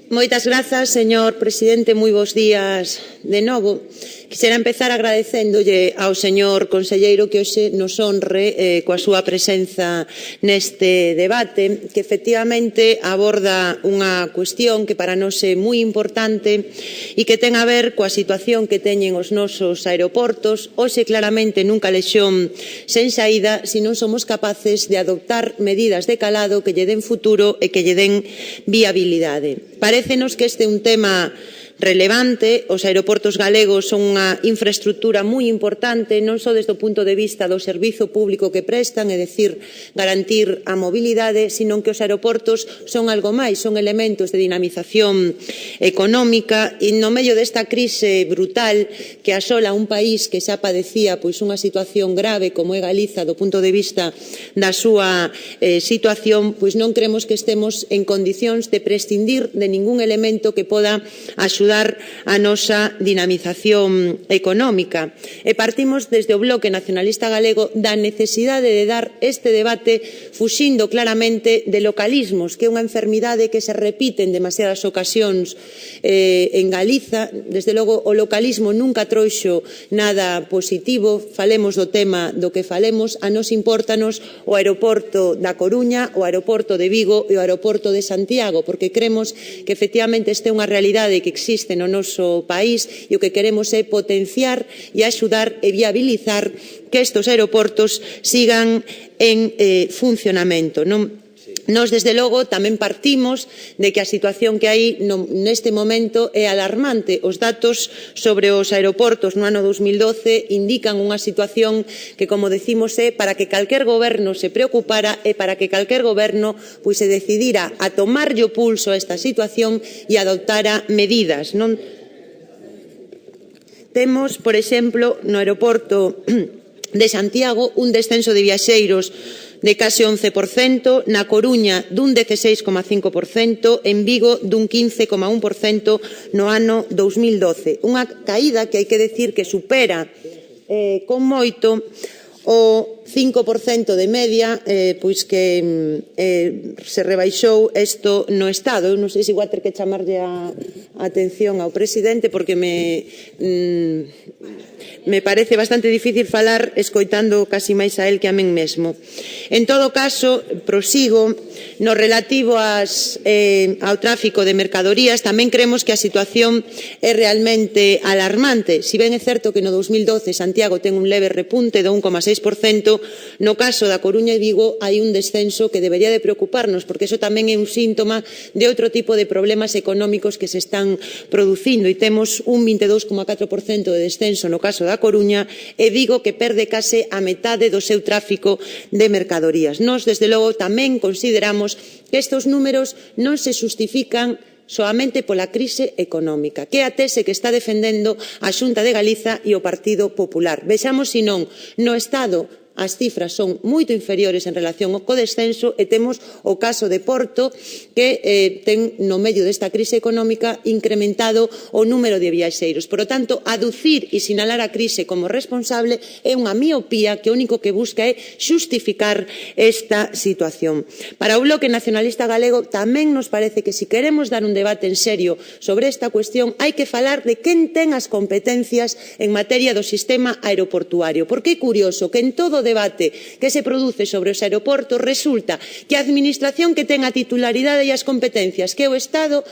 Moitas grazas, señor presidente. Moi bons días de novo. Quixera empezar agradecéndolle ao señor conselleiro que hoxe nos honre coa súa presenza neste debate, que efectivamente aborda unha cuestión que para nós é moi importante e que ten a ver coa situación que teñen os nosos aeroportos. Hoxe claramente nun calexón sen saída se non somos capaces de adoptar medidas de calado que lle den futuro e que lle den viabilidade. Parécenos que este é un tema relevante. Os aeroportos galegos son unha infraestructura moi importante, non só desde o punto de vista do servizo público que prestan, é dicir, garantir a mobilidade, sino que os aeroportos son algo máis, son elementos de dinamización económica e no medio desta crise brutal que asola un país que xa padecía unha situación grave como é Galiza do punto de vista da súa situación, non creemos que estemos en condicións de prescindir de ningún elemento que poda axudar a nosa dinamización económica. E partimos desde o Bloque Nacionalista Galego da necesidade de dar este debate fuxindo claramente de localismos, que é unha enfermidade que se repite en demasiadas ocasións en Galiza. Desde logo, o localismo nunca trouxo nada positivo. Falemos do tema do que falemos, a nos impórtanos o aeroporto da Coruña, o aeroporto de Vigo e o aeroporto de Santiago, porque creemos que efectivamente esta é unha realidade que existe no noso país e o que queremos é potenciar e axudar e viabilizar que estes aeroportos sigan en funcionamento. Nós, desde logo, tamén partimos de que a situación que hai neste momento é alarmante. Os datos sobre os aeroportos no ano 2012 indican unha situación que, como decimos, é para que calquer goberno se preocupara e para que calquer goberno se decidira a tomarlle o pulso a esta situación e adoptara medidas. Temos, por exemplo, no aeroporto de Santiago un descenso de viaxeiros de case 11%, na Coruña dun 16,5%, en Vigo dun 15,1% no ano 2012. Unha caída que hai que decir que supera con moito o 5% de media que se rebaixou isto no Estado. Eu non sei se igual ter que chamarlle a atención ao presidente porque me parece bastante difícil falar escoitando casi máis a él que a min mesmo. En todo caso, prosigo, no relativo ao tráfico de mercadorías, tamén creemos que a situación é realmente alarmante. Si ben é certo que no 2012 Santiago ten un leve repunte do 1,6%, no caso da Coruña e Vigo hai un descenso que debería de preocuparnos, porque iso tamén é un síntoma de outro tipo de problemas económicos que se están producindo e temos un 22,4% de descenso no caso da Coruña e Vigo que perde case a metade do seu tráfico de mercadorías. Nós, desde logo, tamén consideramos que estes números non se xustifican soamente pola crise económica, que é a tese que está defendendo a Xunta de Galiza e o Partido Popular. Vexamos se non no Estado as cifras son moito inferiores en relación ao descenso e temos o caso de Porto que ten no medio desta crise económica incrementado o número de viaxeiros. Por lo tanto, aducir e sinalar a crise como responsable é unha miopía que o único que busca é xustificar esta situación. Para o Bloque Nacionalista Galego tamén nos parece que se queremos dar un debate en serio sobre esta cuestión hai que falar de quen ten as competencias en materia do sistema aeroportuario, porque é curioso que en todo debate que se produce sobre os aeroportos resulta que a administración que ten a titularidade e as competencias, que é o Estado,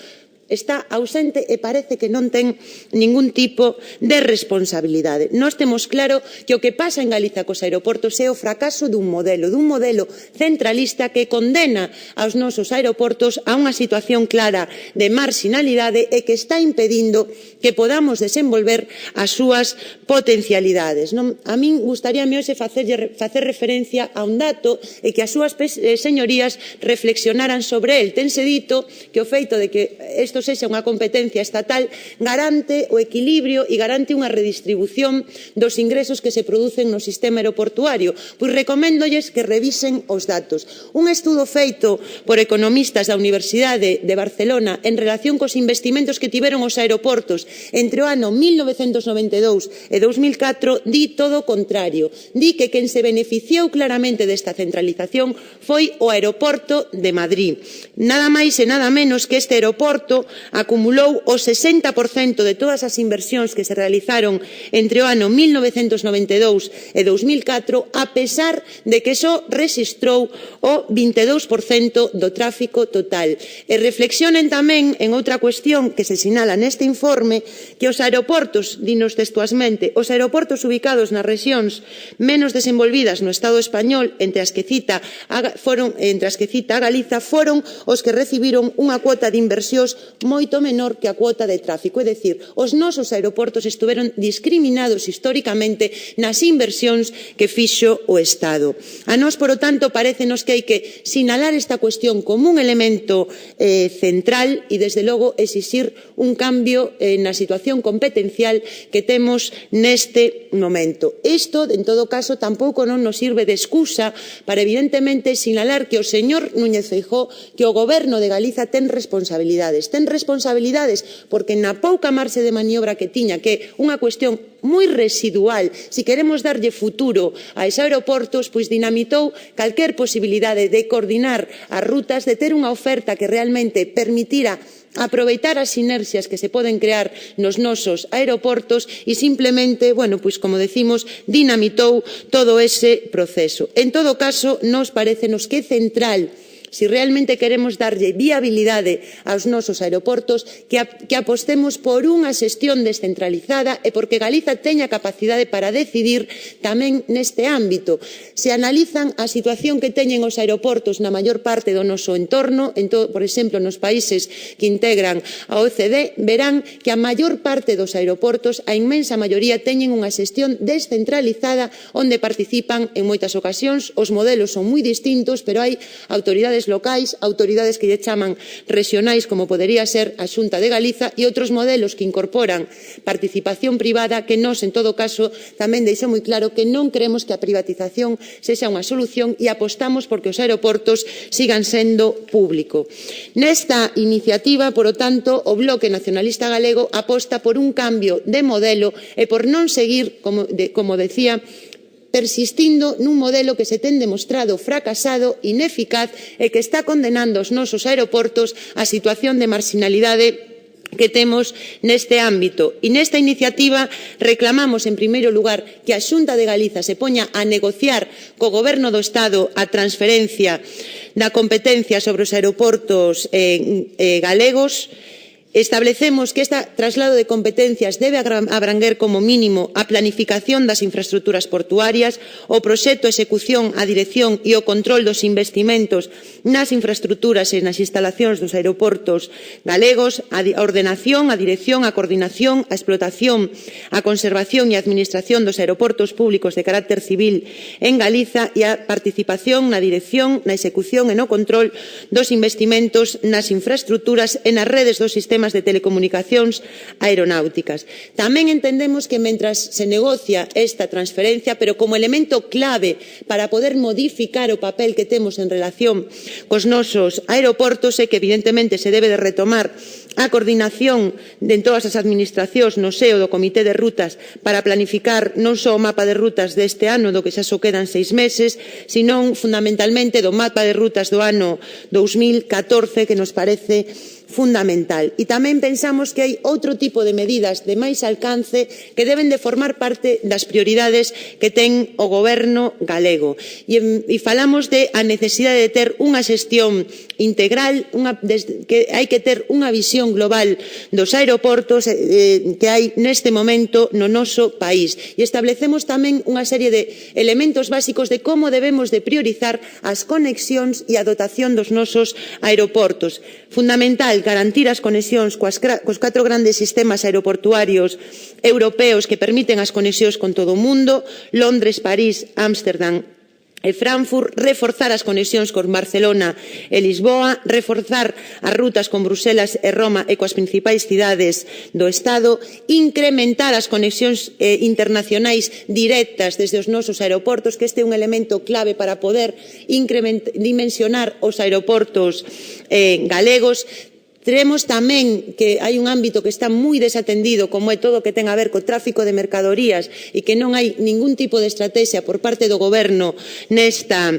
está ausente e parece que non ten ningún tipo de responsabilidade. Nós temos claro que o que pasa en Galiza cos aeroportos é o fracaso dun modelo centralista que condena aos nosos aeroportos a unha situación clara de marxinalidade e que está impedindo que podamos desenvolver as súas potencialidades. A min gustaríame hoxe facer referencia a un dato e que as súas señorías reflexionaran sobre el. Tense dito que o feito de que isto sexa unha competencia estatal garante o equilibrio e garante unha redistribución dos ingresos que se producen no sistema aeroportuario. Pois recoméndolles que revisen os datos. Un estudo feito por economistas da Universidade de Barcelona en relación cos investimentos que tiveron os aeroportos entre o ano 1992 e 2004 di todo o contrario. Di que quen se beneficiou claramente desta centralización foi o aeroporto de Madrid. Nada máis e nada menos que este aeroporto exemplo, acumulou o 60% de todas as inversións que se realizaron entre o ano 1992 e 2004, a pesar de que só rexistrou o 22% do tráfico total. E reflexionen tamén en outra cuestión que se sinala neste informe, que os aeroportos, dinos textualmente, os aeroportos ubicados nas rexións menos desenvolvidas no Estado español, entre as que cita a Galiza, foron os que recibiron unha cuota de inversións moito menor que a cuota de tráfico. É dicir, os nosos aeroportos estuveron discriminados históricamente nas inversións que fixo o Estado. A nós, por o tanto, parécenos que hai que sinalar esta cuestión como un elemento central e, desde logo, exixir un cambio na situación competencial que temos neste momento. Isto, en todo caso, tampouco non nos sirve de excusa para, evidentemente, sinalar que o señor Núñez Feijóo, que o Goberno de Galiza ten responsabilidades. Ten responsabilidades porque na pouca marxe de maniobra que tiña, que é unha cuestión moi residual, se queremos darlle futuro a eses aeroportos, pois dinamitou calquer posibilidade de coordinar as rutas, de ter unha oferta que realmente permitira aproveitar as sinerxias que se poden crear nos nosos aeroportos e simplemente, pois como decimos, dinamitou todo ese proceso. En todo caso, nos parécenos que é central, se realmente queremos darlle viabilidade aos nosos aeroportos, que apostemos por unha xestión descentralizada e porque Galiza teña capacidade para decidir tamén neste ámbito. Se analizan a situación que teñen os aeroportos na maior parte do noso entorno, por exemplo, nos países que integran a OECD, verán que a maior parte dos aeroportos, a inmensa maioría, teñen unha xestión descentralizada onde participan en moitas ocasións. Os modelos son moi distintos, pero hai autoridades locais, autoridades que lle chaman rexionais, como podería ser a Xunta de Galiza, e outros modelos que incorporan participación privada, que nós, en todo caso, tamén deixo moi claro que non creemos que a privatización sexa unha solución e apostamos porque os aeroportos sigan sendo público. Nesta iniciativa, por o tanto, o Bloque Nacionalista Galego aposta por un cambio de modelo e por non seguir, como decía, persistindo nun modelo que se ten demostrado fracasado, ineficaz e que está condenando os nosos aeroportos á situación de marxinalidade que temos neste ámbito. E nesta iniciativa reclamamos, en primeiro lugar, que a Xunta de Galiza se poña a negociar co Goberno do Estado a transferencia da competencia sobre os aeroportos galegos. Establecemos que este traslado de competencias debe abranguer como mínimo a planificación das infraestruturas portuarias, o proxecto, execución, a dirección e o control dos investimentos nas infraestruturas e nas instalacións dos aeroportos galegos, a ordenación, a dirección, a coordinación, a explotación, a conservación e a administración dos aeroportos públicos de carácter civil en Galiza e a participación na dirección, na execución e no control dos investimentos nas infraestruturas e nas redes dos sistemas de telecomunicacións aeronáuticas. Tamén entendemos que mentras se negocia esta transferencia, pero como elemento clave para poder modificar o papel que temos en relación cos nosos aeroportos, é que evidentemente se debe de retomar a coordinación de todas as administracións no seo do Comité de Rutas para planificar non só o mapa de rutas deste ano, do que xa só quedan 6 meses, senón fundamentalmente do mapa de rutas do ano 2014, que nos parece fundamental. E tamén pensamos que hai outro tipo de medidas de máis alcance que deben de formar parte das prioridades que ten o Goberno galego. E falamos de a necesidade de ter unha xestión integral, que hai que ter unha visión global dos aeroportos que hai neste momento no noso país. E establecemos tamén unha serie de elementos básicos de como debemos de priorizar as conexións e a dotación dos nosos aeroportos. Fundamental garantir as conexións cos 4 grandes sistemas aeroportuarios europeos que permiten as conexións con todo o mundo, Londres, París, Ámsterdam e Frankfurt, reforzar as conexións con Barcelona e Lisboa, reforzar as rutas con Bruselas e Roma e coas principais cidades do Estado, incrementar as conexións internacionais directas desde os nosos aeroportos, que este é un elemento clave para poder dimensionar os aeroportos galegos. Teremos tamén que hai un ámbito que está moi desatendido, como é todo o que ten a ver co tráfico de mercadorías, e que non hai ningún tipo de estrategia por parte do Goberno nesta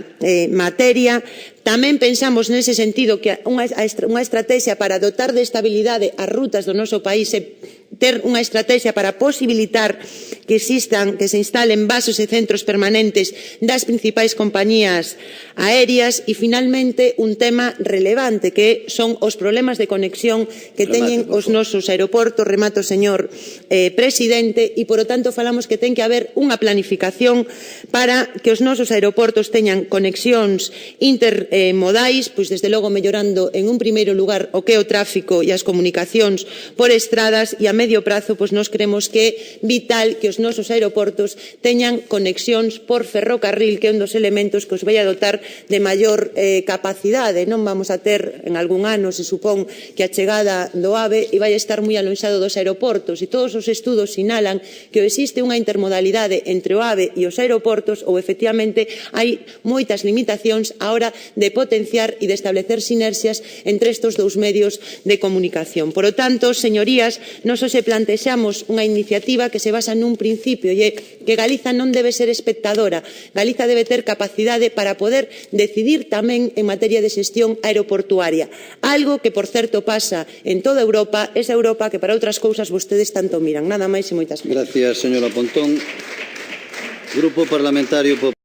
materia. Tamén pensamos nese sentido que unha estrategia para dotar de estabilidade as rutas do noso país e ter unha estrategia para posibilitar que se instalen bases e centros permanentes das principais compañías aéreas e, finalmente, un tema relevante que son os problemas de conexión que teñen os nosos aeroportos. Remato, señor presidente, e, polo tanto, falamos que ten que haber unha planificación para que os nosos aeroportos teñan conexións intermodais, pois, desde logo, mellorando en un primeiro lugar o que é o tráfico e as comunicacións por estradas, e a medio prazo, pois nós creemos que é vital que os nosos aeroportos teñan conexións por ferrocarril, que é un dos elementos que os vai a dotar de maior capacidade. Non vamos a ter, en algún ano, se supón que a chegada do AVE vai a estar moi alonxado dos aeroportos, e todos os estudos sinalan que existe unha intermodalidade entre o AVE e os aeroportos, ou efectivamente hai moitas limitacións á hora de potenciar e de establecer sinerxias entre estes dous medios de comunicación. Por lo tanto, señorías, nós hoxe plantexamos unha iniciativa que se basa nun principio, e é que Galiza non debe ser espectadora. Galiza debe ter capacidade para poder decidir tamén en materia de xestión aeroportuaria. Algo que, por certo, pasa en toda Europa, esa Europa que para outras cousas vostedes tanto miran. Nada máis e moitas grazas. Gracias, señora Pontón. Grupo Parlamentario